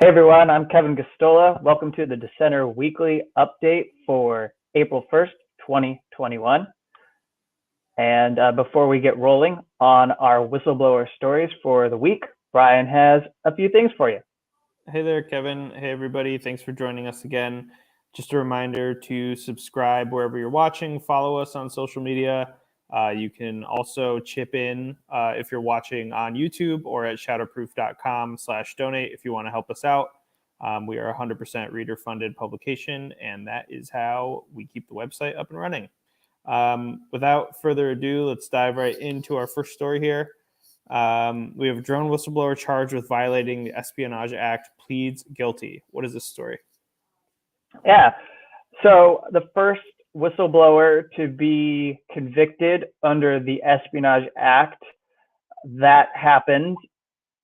Hey everyone, I'm Kevin Gosztola. Welcome to the Dissenter Weekly update for April 1st, 2021. And before we get rolling on our whistleblower stories for the week, Brian has a few things for you. Hey there, Kevin. Hey everybody, thanks for joining us again. Just a reminder to subscribe wherever you're watching, follow us on social media. You can also chip in if you're watching on YouTube or at shadowproof.com/donate if you want to help us out. We are a 100% reader-funded publication, and that is how we keep the website up and running. Without further ado, let's dive right into our first story here. We have a drone whistleblower charged with violating the Espionage Act pleads guilty. What is this story? Yeah, so the first whistleblower to be convicted under the Espionage Act, that happened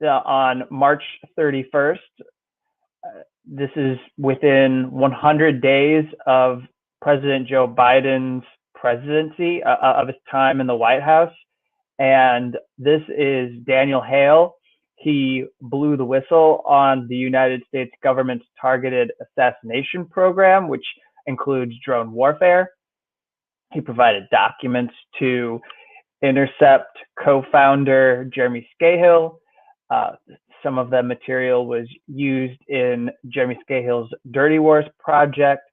on March 31st. This is within 100 days of President Joe Biden's presidency, of his time in the White House. And this is Daniel Hale. He blew the whistle on the United States government's targeted assassination program, which includes drone warfare. He provided documents to Intercept co-founder Jeremy Scahill's. Some of the material was used in Jeremy Scahill's Dirty Wars project.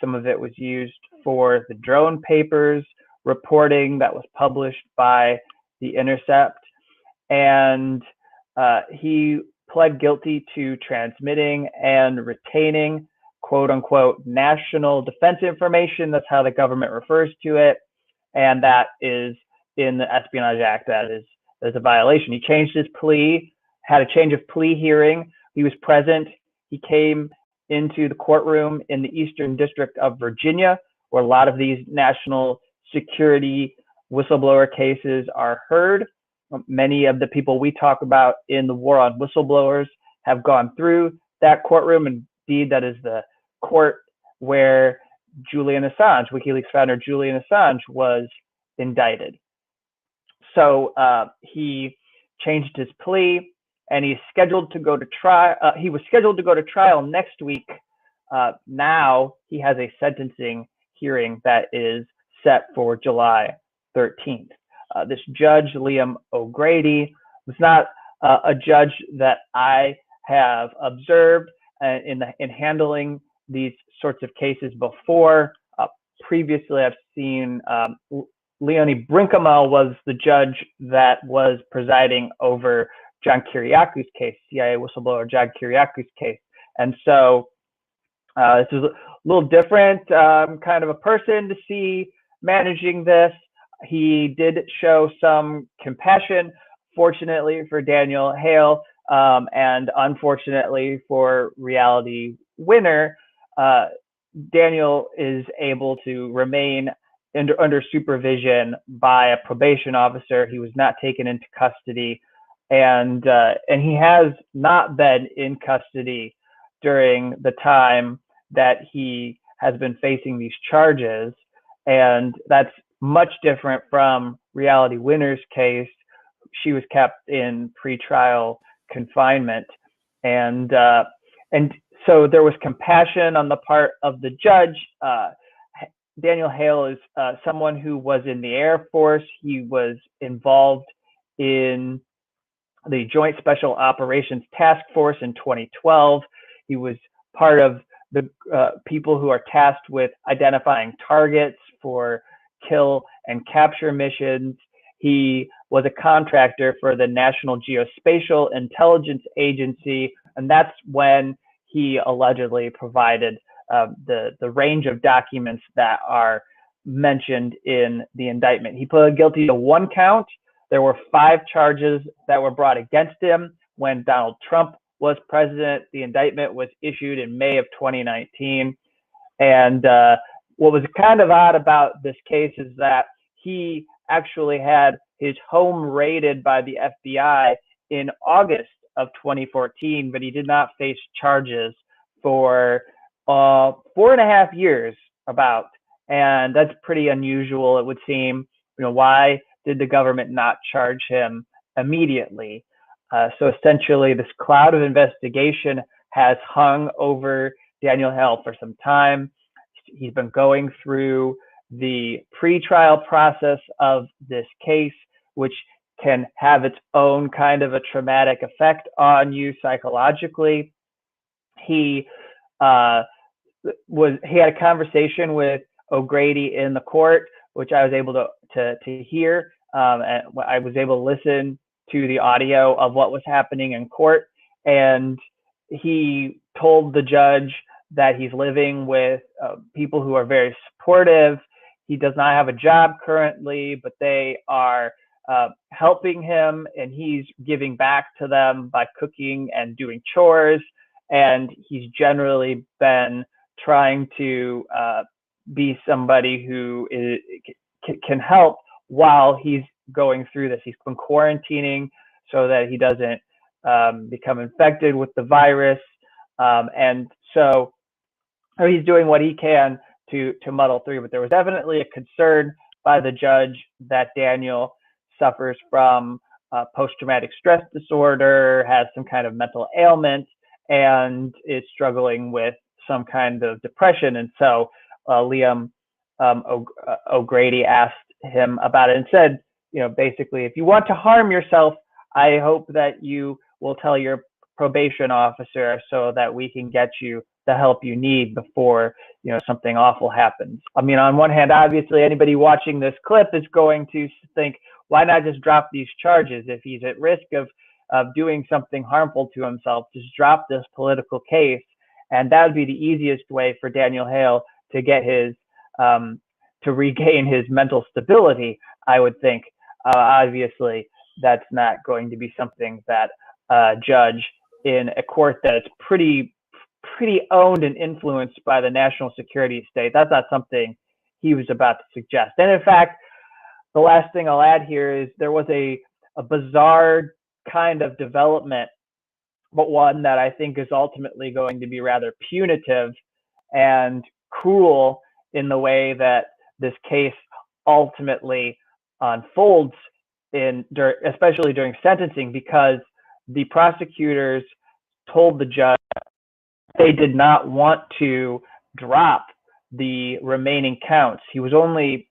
Some of it was used for the drone papers reporting that was published by the Intercept. And he pled guilty to transmitting and retaining quote unquote national defense information. That's how the government refers to it. And that is in the Espionage Act. There's a violation. He changed his plea, had a change of plea hearing. He was present. He came into the courtroom in the Eastern District of Virginia, where a lot of these national security whistleblower cases are heard. Many of the people we talk about in the war on whistleblowers have gone through that courtroom. Indeed, that is the court where Julian Assange, WikiLeaks founder Julian Assange, was indicted. So he changed his plea, and he's scheduled to go to trial. He was scheduled to go to trial next week. Now he has a sentencing hearing that is set for July 13th. This judge, Liam O'Grady, was not a judge that I have observed in handling these sorts of cases before. Previously, I've seen Leonie Brinkema was the judge that was presiding over John Kiriakou's case, CIA whistleblower John Kiriakou's case. And so this is a little different kind of a person to see managing this. He did show some compassion, fortunately for Daniel Hale, and unfortunately for Reality Winner. Daniel is able to remain under supervision by a probation officer. He was not taken into custody, and he has not been in custody during the time that he has been facing these charges, and that's much different from Reality Winner's case. She was kept in pretrial confinement, and so there was compassion on the part of the judge. Daniel Hale is someone who was in the Air Force. He was involved in the Joint Special Operations Task Force in 2012. He was part of the people who are tasked with identifying targets for kill and capture missions. He was a contractor for the National Geospatial Intelligence Agency, and that's when he allegedly provided the range of documents that are mentioned in the indictment. He pled guilty to one count. There were 5 charges that were brought against him when Donald Trump was president. The indictment was issued in May of 2019. And what was kind of odd about this case is that he actually had his home raided by the FBI in August of 2014, but he did not face charges for 4.5 years about, and that's pretty unusual, it would seem. Why did the government not charge him immediately? So essentially, this cloud of investigation has hung over Daniel Hale for some time. He's been going through the pretrial process of this case, which can have its own kind of a traumatic effect on you psychologically. He had a conversation with O'Grady in the court, which I was able to hear. And I was able to listen to the audio of what was happening in court. And he told the judge that he's living with people who are very supportive. He does not have a job currently, but they are helping him, and he's giving back to them by cooking and doing chores. And he's generally been trying to be somebody who can help while he's going through this. He's been quarantining so that he doesn't become infected with the virus. And so he's doing what he can to muddle through. But there was definitely a concern by the judge that Daniel suffers from post-traumatic stress disorder, has some kind of mental ailment, and is struggling with some kind of depression. And so Liam O'Grady asked him about it and said, basically, if you want to harm yourself, I hope that you will tell your probation officer so that we can get you the help you need before something awful happens. I mean, on one hand, obviously anybody watching this clip is going to think, why not just drop these charges? If he's at risk of doing something harmful to himself, just drop this political case. And that would be the easiest way for Daniel Hale to get his to regain his mental stability, I would think. Obviously, that's not going to be something that a judge in a court that is pretty owned and influenced by the national security state, that's not something he was about to suggest. And in fact, the last thing I'll add here is there was a bizarre kind of development, but one that I think is ultimately going to be rather punitive and cruel in the way that this case ultimately unfolds, especially during sentencing, because the prosecutors told the judge they did not want to drop the remaining counts. He only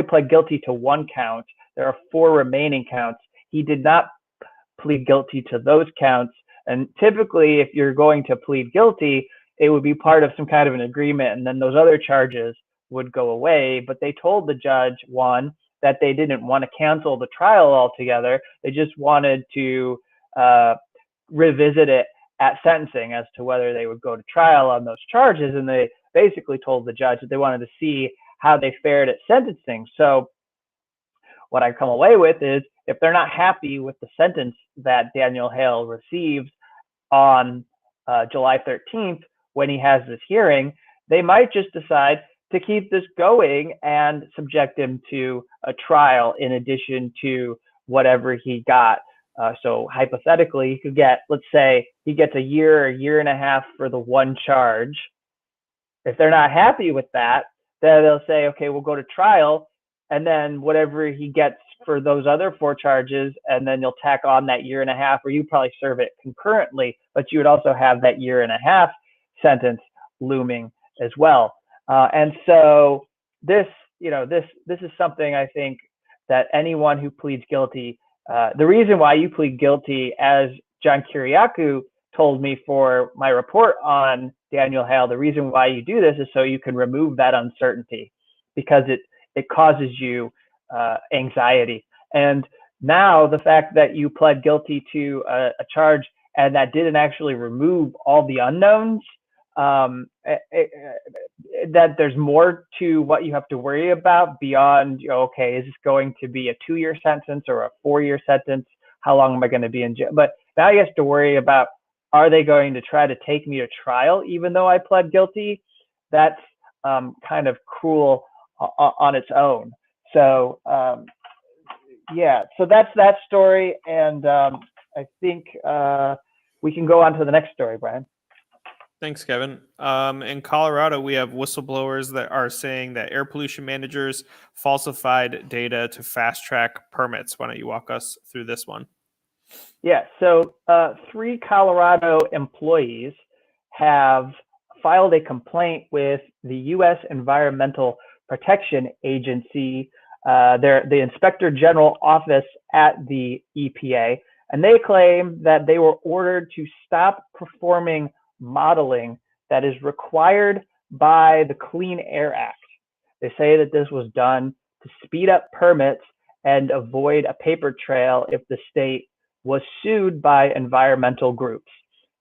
pled guilty to one count. There are 4 remaining counts. He did not plead guilty to those counts. And typically, if you're going to plead guilty, it would be part of some kind of an agreement, and then those other charges would go away. But they told the judge, one, that they didn't want to cancel the trial altogether. They just wanted to revisit it at sentencing as to whether they would go to trial on those charges. And they basically told the judge that they wanted to see how they fared at sentencing. So what I come away with is, if they're not happy with the sentence that Daniel Hale received on July 13th, when he has this hearing, they might just decide to keep this going and subject him to a trial in addition to whatever he got. So hypothetically, he could get, let's say he gets a year and a half for the one charge. If they're not happy with that, then they'll say, okay, we'll go to trial, and then whatever he gets for those other 4 charges, and then you'll tack on that year and a half, or you probably serve it concurrently, but you would also have that year and a half sentence looming as well. And so this is something I think that anyone who pleads guilty, the reason why you plead guilty, as John Kiriakou told me for my report on Daniel Hale, the reason why you do this is so you can remove that uncertainty, because it causes you anxiety. And now the fact that you pled guilty to a charge and that didn't actually remove all the unknowns, that there's more to what you have to worry about beyond, okay, is this going to be a 2-year sentence or a 4-year sentence? How long am I going to be in jail? But now you have to worry about, are they going to try to take me to trial even though I pled guilty? That's kind of cruel on its own. So so that's that story, and I think we can go on to the next story, Brian. Thanks, Kevin. In Colorado, we have whistleblowers that are saying that air pollution managers falsified data to fast track permits. Why don't you walk us through this one? Yeah, so 3 Colorado employees have filed a complaint with the U.S. Environmental Protection Agency, the Inspector General Office at the EPA, and they claim that they were ordered to stop performing modeling that is required by the Clean Air Act. They say that this was done to speed up permits and avoid a paper trail if the state was sued by environmental groups.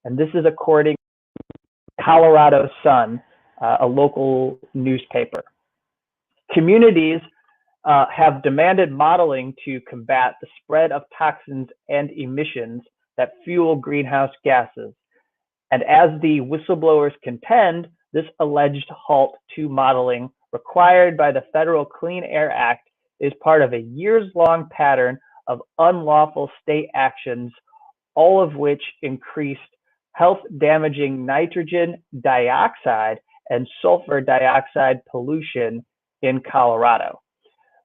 And this is according to Colorado Sun, a local newspaper. Communities have demanded modeling to combat the spread of toxins and emissions that fuel greenhouse gases. And as the whistleblowers contend, this alleged halt to modeling required by the Federal Clean Air Act is part of a years-long pattern of unlawful state actions, all of which increased health-damaging nitrogen dioxide and sulfur dioxide pollution in Colorado.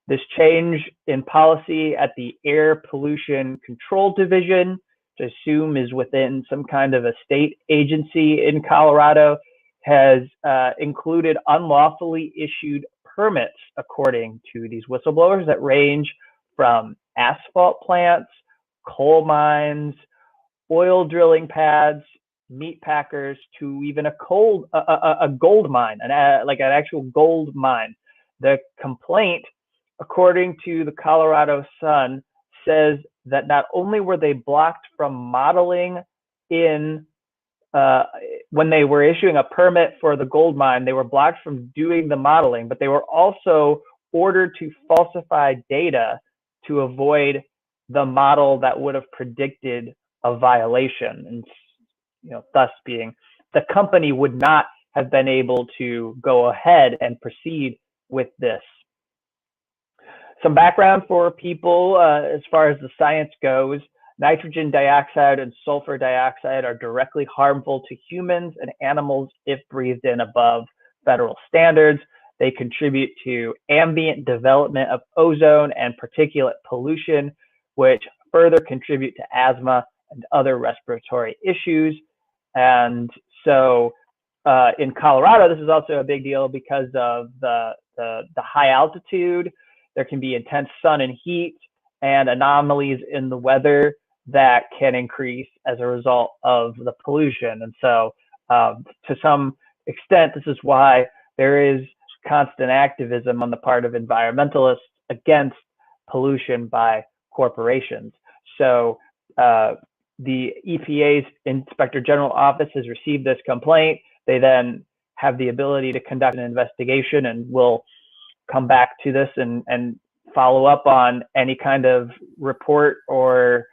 This change in policy at the Air Pollution Control Division, which I assume is within some kind of a state agency in Colorado, has included unlawfully issued permits, according to these whistleblowers, that range from asphalt plants, coal mines, oil drilling pads, meat packers, to even a gold mine, like an actual gold mine. The complaint, according to the Colorado Sun, says that not only were they blocked from modeling in when they were issuing a permit for the gold mine, they were blocked from doing the modeling, but they were also ordered to falsify data to avoid the model that would have predicted a violation, and thus being the company would not have been able to go ahead and proceed with this. Some background for people as far as the science goes. Nitrogen dioxide and sulfur dioxide are directly harmful to humans and animals if breathed in above federal standards. They contribute to ambient development of ozone and particulate pollution, which further contribute to asthma and other respiratory issues. And so in Colorado, this is also a big deal because of the high altitude. There can be intense sun and heat and anomalies in the weather that can increase as a result of the pollution. And so to some extent, this is why there is constant activism on the part of environmentalists against pollution by corporations. So the EPA's Inspector General Office has received this complaint. They then have the ability to conduct an investigation, and we'll come back to this and follow up on any kind of report or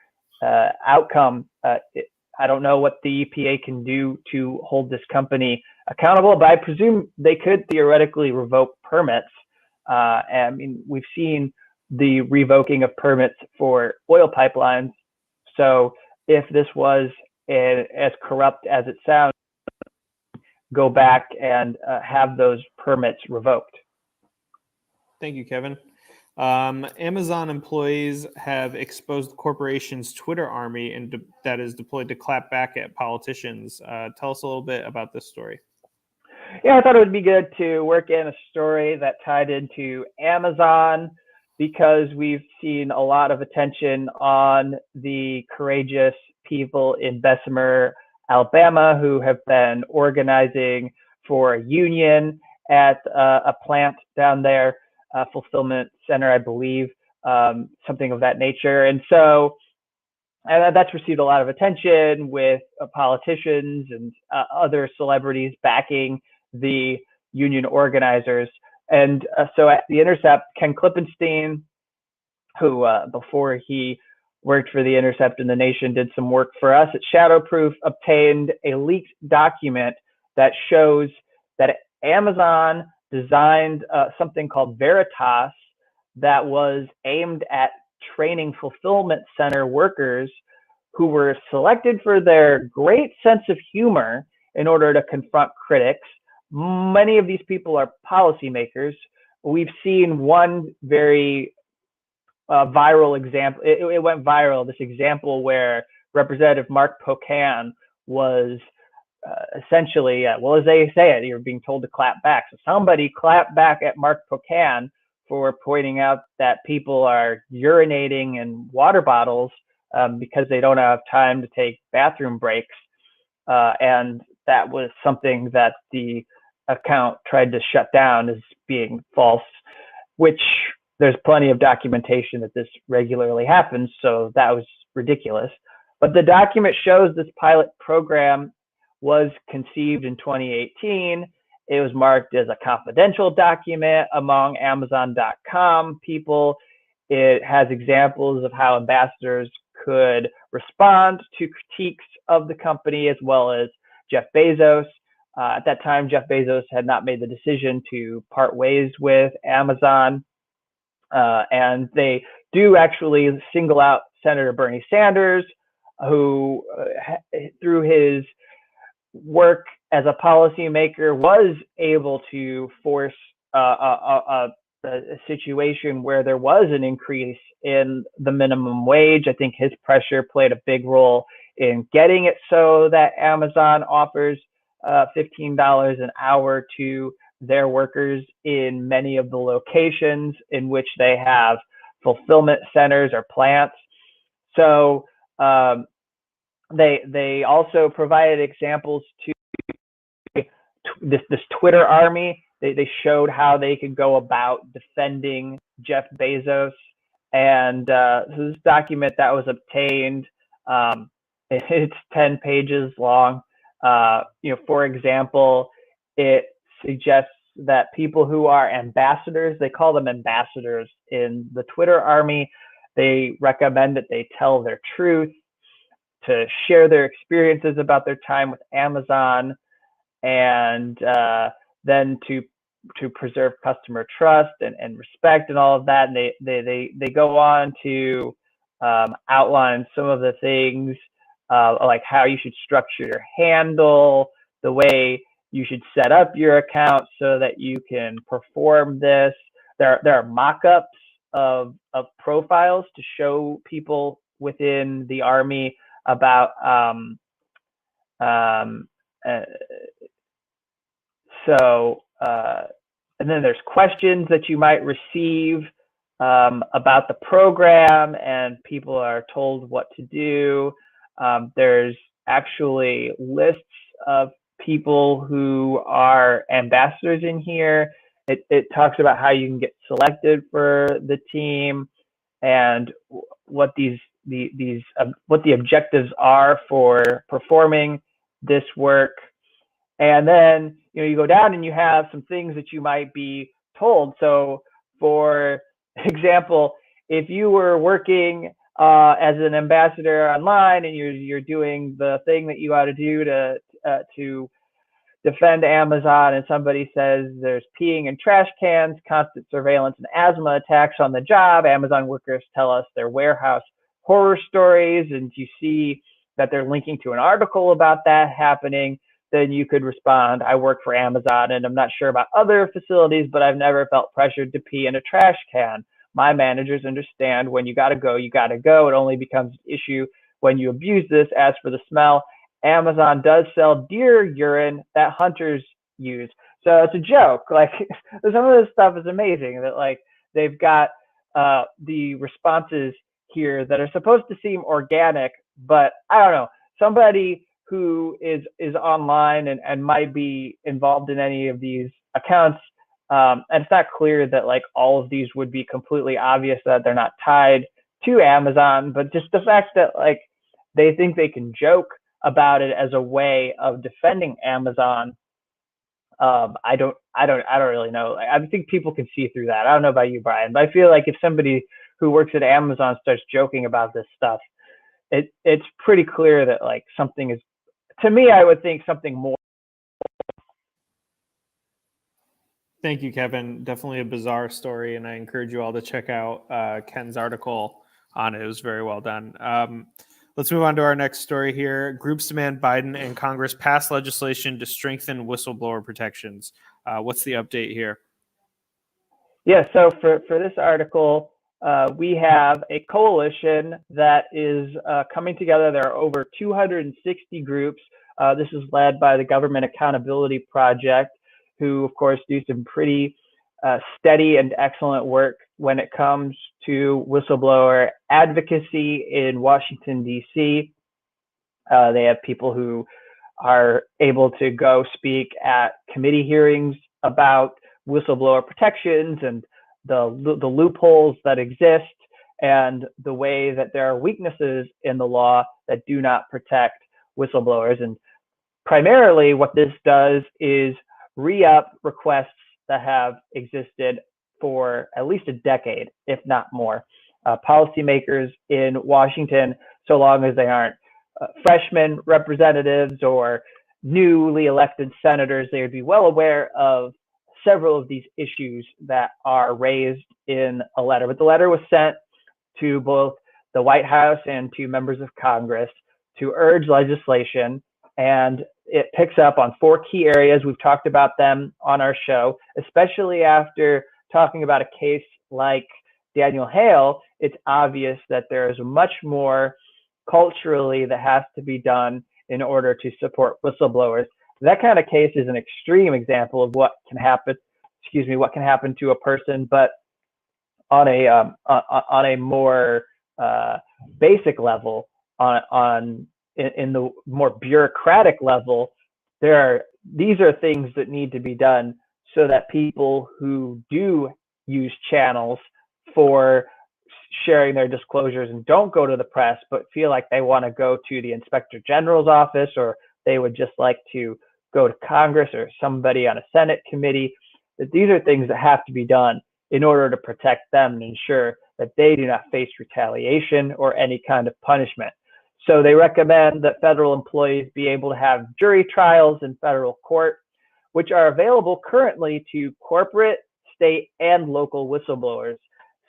outcome. I don't know what the EPA can do to hold this company accountable, but I presume they could theoretically revoke permits. I mean, we've seen the revoking of permits for oil pipelines. So if this was as corrupt as it sounds, go back and have those permits revoked. Thank you, Kevin. Amazon employees have exposed the corporation's Twitter army that is deployed to clap back at politicians. Tell us a little bit about this story. Yeah, I thought it would be good to work in a story that tied into Amazon, because we've seen a lot of attention on the courageous people in Bessemer, Alabama, who have been organizing for a union at a plant down there, fulfillment center, I believe, something of that nature. And so that's received a lot of attention with politicians and other celebrities backing the union organizers. And so at The Intercept, Ken Klippenstein, who before he worked for The Intercept and The Nation, did some work for us at Shadowproof, obtained a leaked document that shows that Amazon designed something called Veritas that was aimed at training fulfillment center workers who were selected for their great sense of humor in order to confront critics. Many of these people are policymakers. We've seen one very viral example. It went viral, this example where Representative Mark Pocan was essentially, well, as they say it, you're being told to clap back. So somebody clapped back at Mark Pocan for pointing out that people are urinating in water bottles because they don't have time to take bathroom breaks. And that was something that the account tried to shut down as being false, which there's plenty of documentation that this regularly happens. So that was ridiculous. But the document shows this pilot program was conceived in 2018. It was marked as a confidential document among Amazon.com people. It has examples of how ambassadors could respond to critiques of the company, as well as Jeff Bezos. At that time, Jeff Bezos had not made the decision to part ways with Amazon. And they do actually single out Senator Bernie Sanders, who, through his work as a policymaker, was able to force a situation where there was an increase in the minimum wage. I think his pressure played a big role in getting it so that Amazon offers $15 an hour to their workers in many of the locations in which they have fulfillment centers or plants. So they also provided examples to this Twitter army. They showed how they could go about defending Jeff Bezos. And so this document that was obtained, it's 10 pages long. For example, it suggests that people who are ambassadors, they call them ambassadors in the Twitter army, they recommend that they tell their truth, to share their experiences about their time with Amazon, and then to preserve customer trust and respect and all of that. And they go on to outline some of the things like how you should structure your handle, the way you should set up your account so that you can perform this. There are mock-ups of profiles to show people within the army about and then there's questions that you might receive about the program, and people are told what to do. There's actually lists of people who are ambassadors in here. It talks about how you can get selected for the team and what what the objectives are for performing this work. And then you go down and you have some things that you might be told. So for example, if you were working as an ambassador online and you're doing the thing that you ought to do to defend Amazon, and somebody says there's peeing in trash cans, constant surveillance, and asthma attacks on the job, Amazon workers tell us their warehouse horror stories, and you see that they're linking to an article about that happening, then you could respond, I work for Amazon and I'm not sure about other facilities, but I've never felt pressured to pee in a trash can. My managers understand when you gotta go, you gotta go. It only becomes an issue when you abuse this. As for the smell, Amazon does sell deer urine that hunters use. So it's a joke. Like, some of this stuff is amazing that like they've got the responses here that are supposed to seem organic, but I don't know, somebody who is online and might be involved in any of these accounts, and it's not clear that like all of these would be completely obvious that they're not tied to Amazon, but just the fact that like they think they can joke about it as a way of defending Amazon. I don't really know. I think people can see through that. I don't know about you, Brian, but I feel like if somebody who works at Amazon starts joking about this stuff, it's pretty clear that like something is, to me, I would think something more. Thank you, Kevin. Definitely a bizarre story, and I encourage you all to check out Ken's article on it. It was very well done. Let's move on to our next story here. Groups demand Biden and Congress pass legislation to strengthen whistleblower protections. What's the update here? Yeah, so for this article, we have a coalition that is coming together. There are over 260 groups This is led by the Government Accountability Project, who, of course, do some pretty steady and excellent work when it comes to whistleblower advocacy in Washington, D.C. They have people who are able to go speak at committee hearings about whistleblower protections and the loopholes that exist and the way that there are weaknesses in the law that do not protect whistleblowers. And primarily what this does is re-up requests that have existed for at least a decade, if not more. Policymakers in Washington, so long as they aren't freshman representatives or newly elected senators, they would be well aware of several of these issues that are raised in a letter. But the letter was sent to both the White House and to members of Congress to urge legislation, and it picks up on 4 key areas. We've talked about them on our show, especially after talking about a case like Daniel Hale. It's obvious that there is much more culturally that has to be done in order to support whistleblowers. That kind of case is an extreme example of what can happen, what can happen to a person, but on a more basic level, in the more bureaucratic level, these are things that need to be done so that people who do use channels for sharing their disclosures and don't go to the press, but feel like they want to go to the Inspector General's office, or they would just like to go to Congress or somebody on a Senate committee, that these are things that have to be done in order to protect them and ensure that they do not face retaliation or any kind of punishment. So they recommend that federal employees be able to have jury trials in federal court, which are available currently to corporate, state, and local whistleblowers.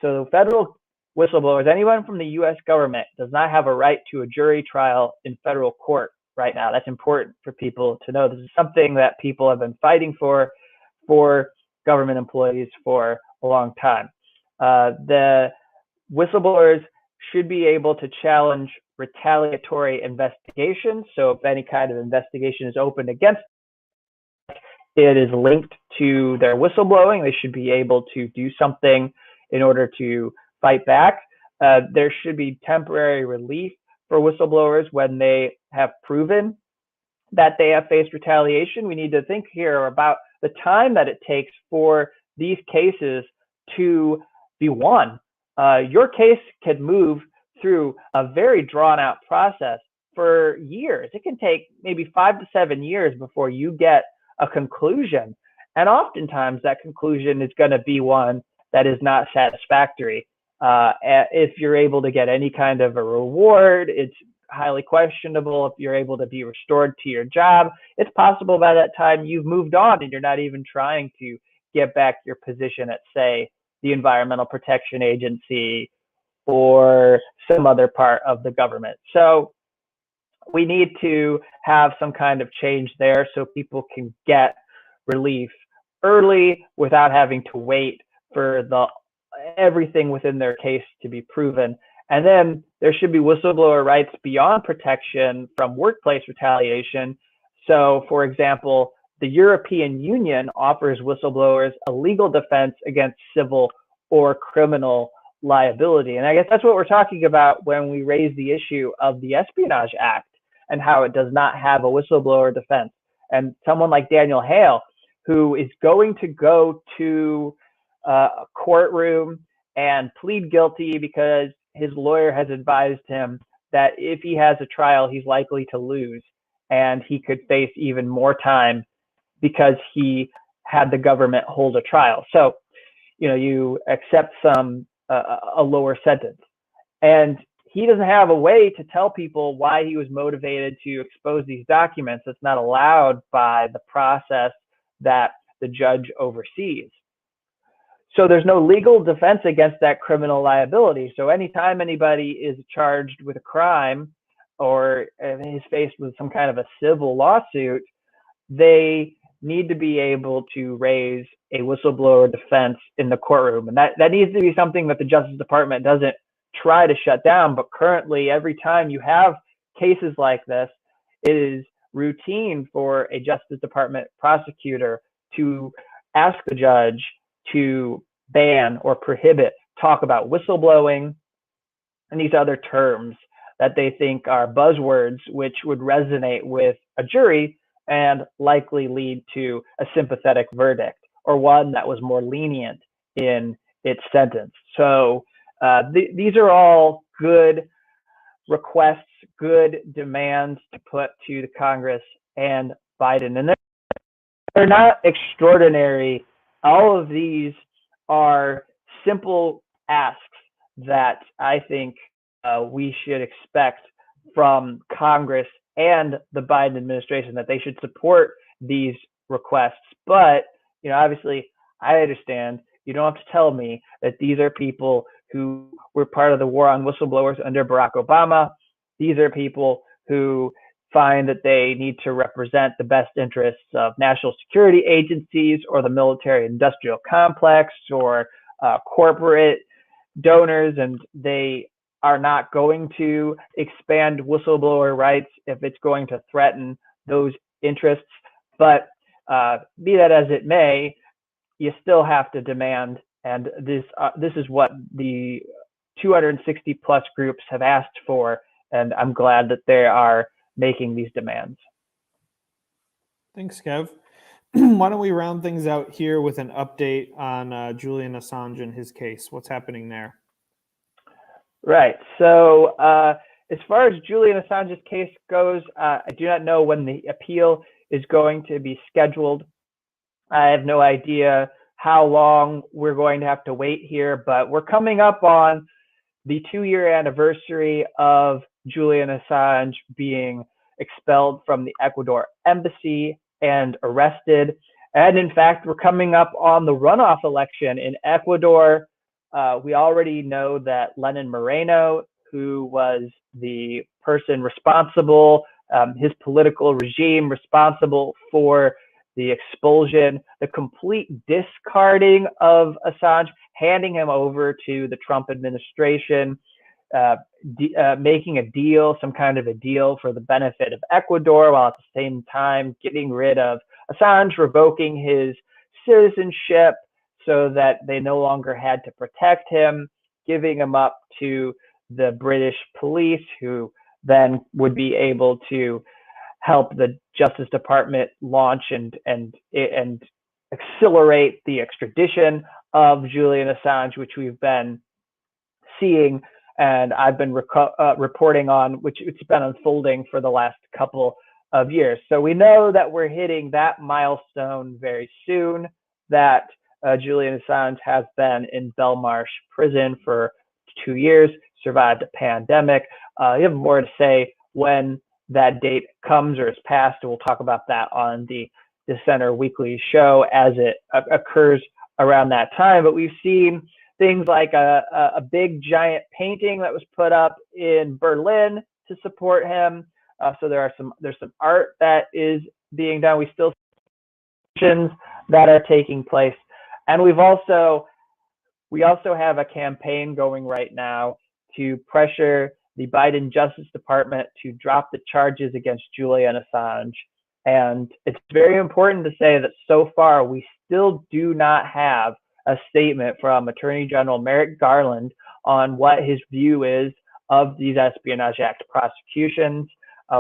So federal whistleblowers, anyone from the U.S. government, does not have a right to a jury trial in federal court right now. That's important for people to know. This is something that people have been fighting for government employees for a long time. The whistleblowers should be able to challenge retaliatory investigations. So if any kind of investigation is opened against it is linked to their whistleblowing, they should be able to do something in order to fight back. There should be temporary relief for whistleblowers when they have proven that they have faced retaliation. We need to think here about the time that it takes for these cases to be won. Your case can move through a very drawn out process for years. It can take maybe 5 to 7 years before you get a conclusion. And oftentimes that conclusion is going to be one that is not satisfactory. If you're able to get any kind of a reward, it's highly questionable. If you're able to be restored to your job, it's possible by that time you've moved on and you're not even trying to get back your position at, say, the Environmental Protection Agency or some other part of the government. So we need to have some kind of change there so people can get relief early without having to wait for everything within their case to be proven. And then there should be whistleblower rights beyond protection from workplace retaliation. So, for example, the European Union offers whistleblowers a legal defense against civil or criminal liability. And I guess that's what we're talking about when we raise the issue of the Espionage Act and how it does not have a whistleblower defense. And someone like Daniel Hale, who is going to go to a courtroom and plead guilty because his lawyer has advised him that if he has a trial, he's likely to lose, and he could face even more time because he had the government hold a trial. So, you accept a lower sentence. And he doesn't have a way to tell people why he was motivated to expose these documents. It's not allowed by the process that the judge oversees. So there's no legal defense against that criminal liability. So anytime anybody is charged with a crime or is faced with some kind of a civil lawsuit, they need to be able to raise a whistleblower defense in the courtroom. And that needs to be something that the Justice Department doesn't try to shut down. But currently, every time you have cases like this, it is routine for a Justice Department prosecutor to ask the judge to ban or prohibit talk about whistleblowing and these other terms that they think are buzzwords, which would resonate with a jury and likely lead to a sympathetic verdict or one that was more lenient in its sentence. So these are all good requests, good demands to put to the Congress and Biden. And they're not extraordinary. All of these are simple asks that I think we should expect from Congress and the Biden administration, that they should support these requests. But, obviously, I understand you don't have to tell me that these are people who were part of the war on whistleblowers under Barack Obama. These are people who find that they need to represent the best interests of national security agencies or the military industrial complex or corporate donors, and they are not going to expand whistleblower rights if it's going to threaten those interests. But be that as it may, you still have to demand, and this is what the 260 plus groups have asked for, and I'm glad that they are making these demands. Thanks, Kev. Why don't we round things out here with an update on Julian Assange and his case? What's happening there? Right. So as far as Julian Assange's case goes, I do not know when the appeal is going to be scheduled. I have no idea how long we're going to have to wait here, but we're coming up on the 2-year anniversary of Julian Assange being expelled from the Ecuador embassy and arrested. And in fact, we're coming up on the runoff election in Ecuador. We already know that Lenin Moreno, who was the person responsible, his political regime responsible for the expulsion, the complete discarding of Assange, handing him over to the Trump administration, making a deal, some kind of a deal for the benefit of Ecuador, while at the same time getting rid of Assange, revoking his citizenship so that they no longer had to protect him, giving him up to the British police, who then would be able to help the Justice Department launch and accelerate the extradition of Julian Assange, which we've been seeing and I've been reporting on, which it's been unfolding for the last couple of years. So we know that we're hitting that milestone very soon, that Julian Assange has been in Belmarsh prison for 2 years, survived a pandemic. You have more to say when that date comes or is passed, and we'll talk about that on the Dissenter Weekly show as it occurs around that time. But we've seen things like a big giant painting that was put up in Berlin to support him. So there's some art that is being done. We still see actions that are taking place, and we also have a campaign going right now to pressure the Biden Justice Department to drop the charges against Julian Assange. And it's very important to say that so far we still do not have a statement from Attorney General Merrick Garland on what his view is of these Espionage Act prosecutions.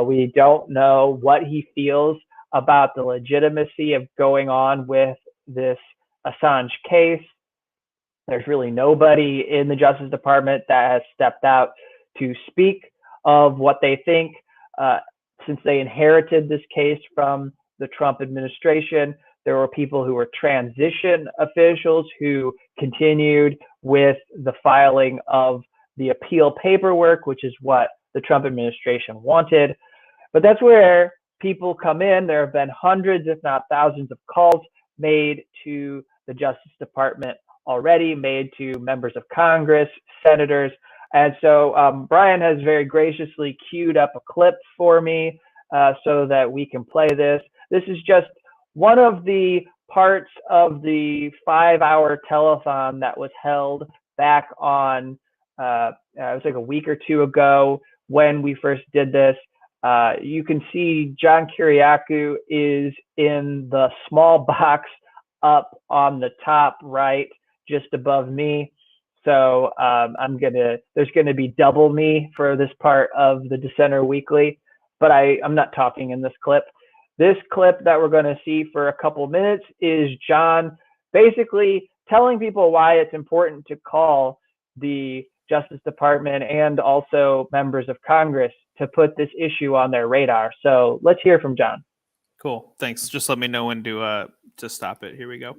We don't know what he feels about the legitimacy of going on with this Assange case. There's really nobody in the Justice Department that has stepped out to speak of what they think, since they inherited this case from the Trump administration. There were people who were transition officials who continued with the filing of the appeal paperwork, which is what the Trump administration wanted. But that's where people come in. There have been hundreds, if not thousands, of calls made to the Justice Department already, made to members of Congress, senators. And so Brian has very graciously queued up a clip for me so that we can play this. This is just one of the parts of the 5-hour telethon that was held back on, it was like a week or two ago when we first did this. You can see John Kiriakou is in the small box up on the top right, just above me. So there's gonna be double me for this part of the Dissenter Weekly, but I'm not talking in this clip. This clip that we're gonna see for a couple minutes is John basically telling people why it's important to call the Justice Department and also members of Congress to put this issue on their radar. So let's hear from John. Cool. Thanks. Just let me know when to stop it. Here we go.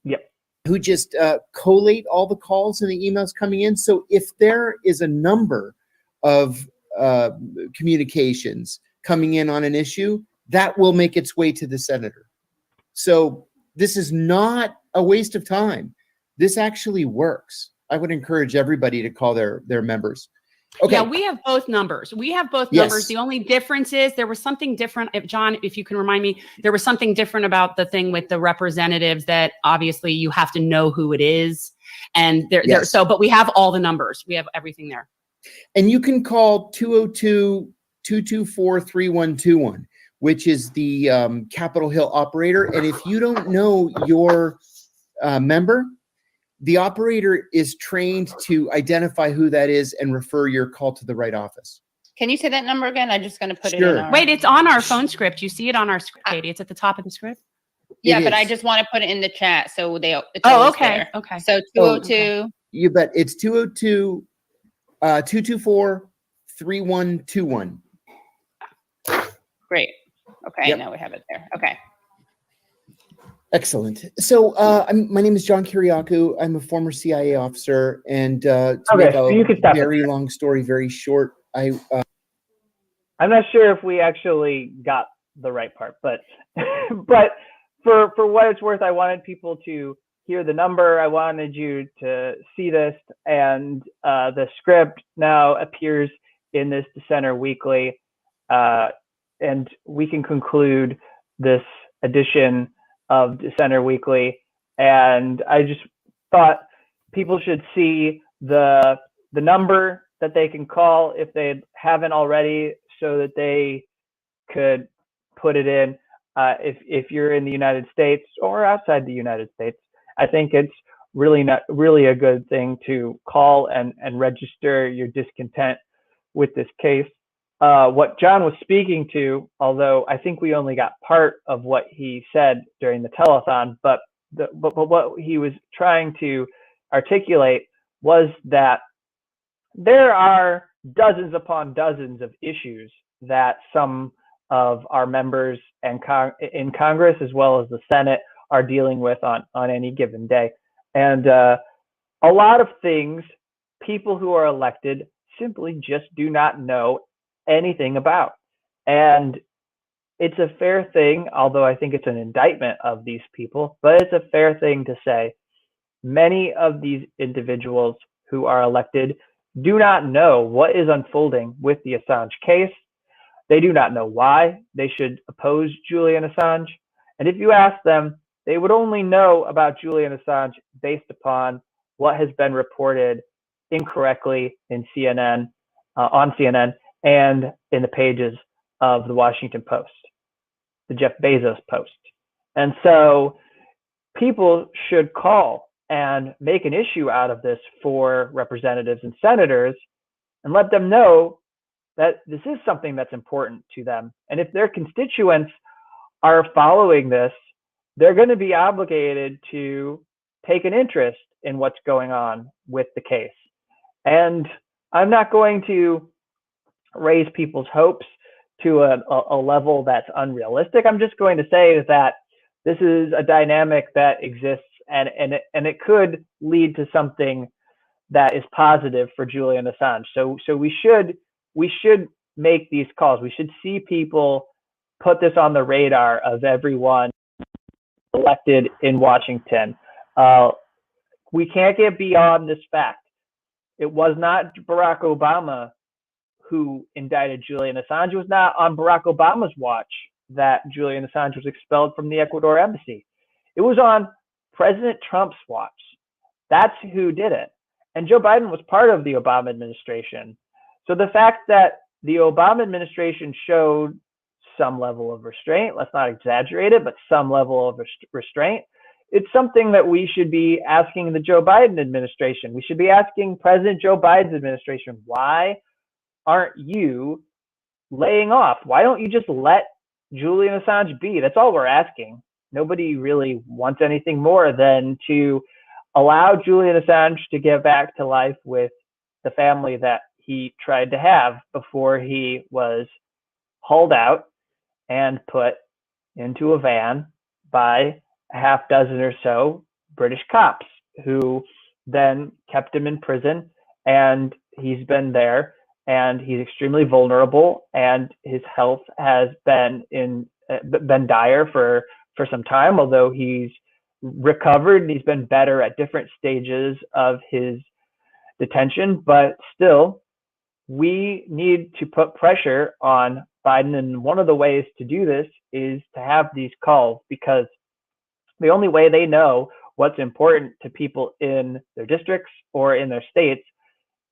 Yep. Who just collate all the calls and the emails coming in. So if there is a number of communications coming in on an issue, that will make its way to the senator. So this is not a waste of time. This actually works. I would encourage everybody to call their members. Okay. Yeah, we have both numbers. Numbers. The only difference is there was something different. John, if you can remind me, there was something different about the thing with the representatives that obviously you have to know who it is. And but we have all the numbers. We have everything there. And you can call 202-224-3121, which is the Capitol Hill operator. And if you don't know your member, the operator is trained to identify who that is and refer your call to the right office. Can you say that number again? I'm just going to put it Sure. in. Wait, it's on our phone script. You see it on our script, Katie. It's at the top of the script. Yeah, It but I is. just want to put it in the chat so it's Oh, always okay. there. Okay. So 202. You bet. It's 202-224-3121. Great. Okay, Yep. now we have it there. Okay. Excellent. So my name is John Kiriakou. I'm a former CIA officer, and to make so you can stop a very long story very short, I'm not sure if we actually got the right part, but but for what it's worth, I wanted people to hear the number. I wanted you to see this, and the script now appears in this Dissenter Weekly, and we can conclude this edition of Dissenter Weekly. And I just thought people should see the number that they can call if they haven't already, so that they could put it in. If you're in the United States or outside the United States, I think it's really a good thing to call and register your discontent with this case. What John was speaking to, although I think we only got part of what he said during the telethon, but what he was trying to articulate was that there are dozens upon dozens of issues that some of our members and in Congress, as well as the Senate, are dealing with on any given day. And a lot of things people who are elected simply just do not know anything about. And it's a fair thing, although I think it's an indictment of these people, but it's a fair thing to say many of these individuals who are elected do not know what is unfolding with the Assange case. They do not know why they should oppose Julian Assange. And if you ask them, they would only know about Julian Assange based upon what has been reported incorrectly in CNN, on CNN, and in the pages of the Washington Post, the Jeff Bezos Post. And so people should call and make an issue out of this for representatives and senators and let them know that this is something that's important to them. And if their constituents are following this, they're going to be obligated to take an interest in what's going on with the case. And I'm not going to raise people's hopes to a level that's unrealistic. I'm just going to say that this is a dynamic that exists, and it could lead to something that is positive for Julian Assange. So we should make these calls. We should see people put this on the radar of everyone elected in Washington. We can't get beyond this fact. It was not Barack Obama who indicted Julian Assange. It was not on Barack Obama's watch that Julian Assange was expelled from the Ecuador embassy. It was on President Trump's watch. That's who did it. And Joe Biden was part of the Obama administration. So the fact that the Obama administration showed some level of restraint. Let's not exaggerate it, but some level of restraint. It's something that we should be asking the Joe Biden administration. We should be asking President Joe Biden's administration, why aren't you laying off? Why don't you just let Julian Assange be? That's all we're asking. Nobody really wants anything more than to allow Julian Assange to get back to life with the family that he tried to have before he was hauled out and put into a van by a half dozen or so British cops who then kept him in prison, and he's been there, and he's extremely vulnerable, and his health has been dire for some time, although he's recovered and he's been better at different stages of his detention. But still, we need to put pressure on Biden, and one of the ways to do this is to have these calls, because the only way they know what's important to people in their districts or in their states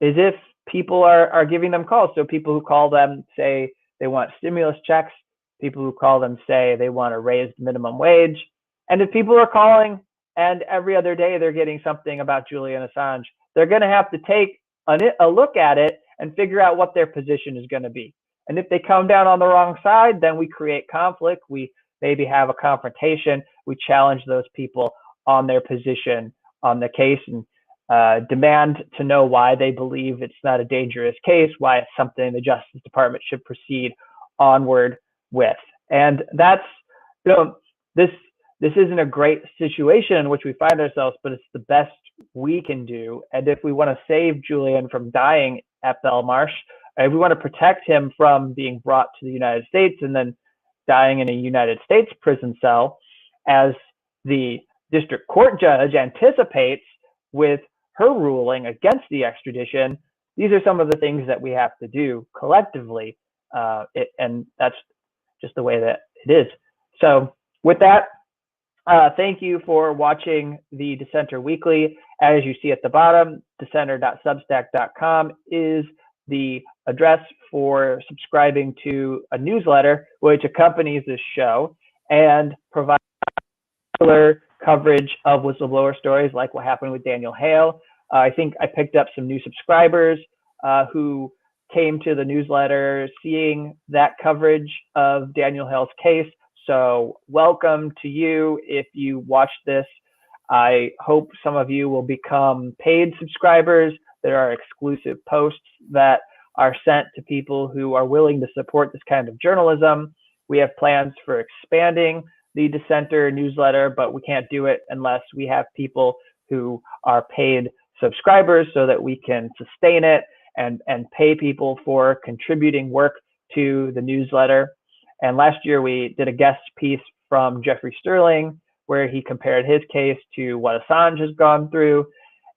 is if people are giving them calls. So people who call them say they want stimulus checks, people who call them say they want a raised minimum wage. And if people are calling and every other day they're getting something about Julian Assange, they're going to have to take a look at it and figure out what their position is going to be. And if they come down on the wrong side, then we create conflict. We maybe have a confrontation. We challenge those people on their position on the case, and demand to know why they believe it's not a dangerous case, why it's something the Justice Department should proceed onward with. And that's, this isn't a great situation in which we find ourselves, but it's the best we can do. And if we want to save Julian from dying at Belmarsh, if we want to protect him from being brought to the United States and then dying in a United States prison cell, as the district court judge anticipates with her ruling against the extradition, these are some of the things that we have to do collectively. And that's just the way that it is. So with that, thank you for watching the Dissenter Weekly. As you see at the bottom, dissenter.substack.com is the address for subscribing to a newsletter which accompanies this show and provides regular coverage of whistleblower stories like what happened with Daniel Hale. I think I picked up some new subscribers who came to the newsletter seeing that coverage of Daniel Hale's case. So welcome to you if you watch this. I hope some of you will become paid subscribers. There are exclusive posts that are sent to people who are willing to support this kind of journalism. We have plans for expanding the Dissenter newsletter, but we can't do it unless we have people who are paid subscribers so that we can sustain it and pay people for contributing work to the newsletter. And last year we did a guest piece from Jeffrey Sterling where he compared his case to what Assange has gone through.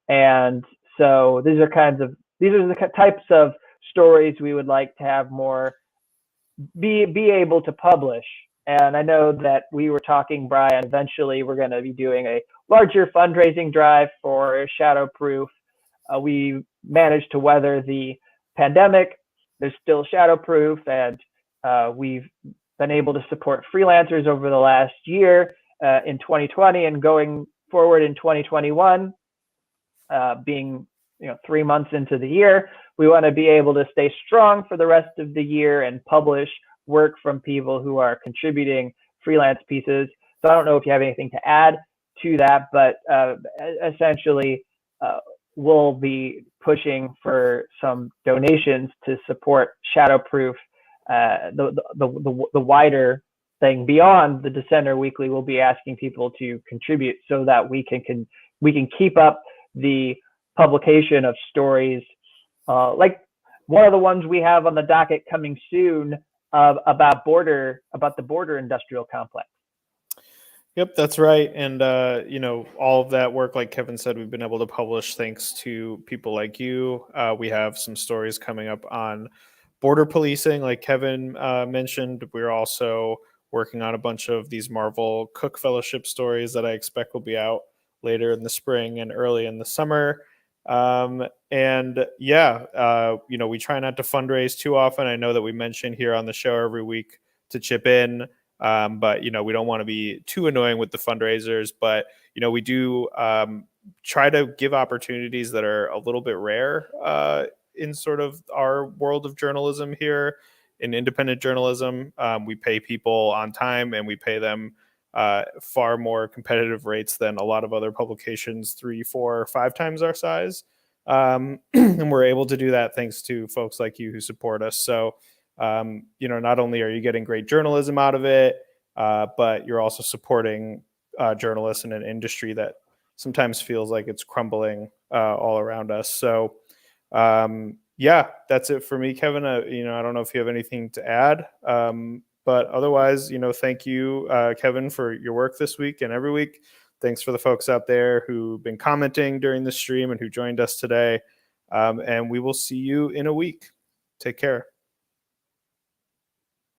And so these are the types of stories we would like to have more be able to publish. And I know that we were talking, Brian, eventually we're going to be doing a larger fundraising drive for Shadowproof. We managed to weather the pandemic. There's still Shadowproof, and we've been able to support freelancers over the last year in 2020 and going forward in 2021, being 3 months into the year. We want to be able to stay strong for the rest of the year and publish work from people who are contributing freelance pieces. So I don't know if you have anything to add to that, but essentially we'll be pushing for some donations to support Shadowproof. The wider thing beyond the Dissenter Weekly, we'll be asking people to contribute so that we can keep up the publication of stories like one of the ones we have on the docket coming soon about the border industrial complex. Yep, that's right. And, all of that work, like Kevin said, we've been able to publish thanks to people like you. We have some stories coming up on border policing, like Kevin mentioned. We're also working on a bunch of these Marvel Cook Fellowship stories that I expect will be out later in the spring and early in the summer. And yeah, we try not to fundraise too often. I know that we mention here on the show every week to chip in, but we don't want to be too annoying with the fundraisers. But we do try to give opportunities that are a little bit rare in sort of our world of journalism here, in independent journalism. We pay people on time, and we pay them far more competitive rates than a lot of other publications 3, 4, 5 times our size. And we're able to do that thanks to folks like you who support us. So, not only are you getting great journalism out of it, but you're also supporting journalists in an industry that sometimes feels like it's crumbling all around us. So, yeah, that's it for me, Kevin. I don't know if you have anything to add. But otherwise, thank you, Kevin, for your work this week and every week. Thanks for the folks out there who've been commenting during the stream and who joined us today. And we will see you in a week. Take care.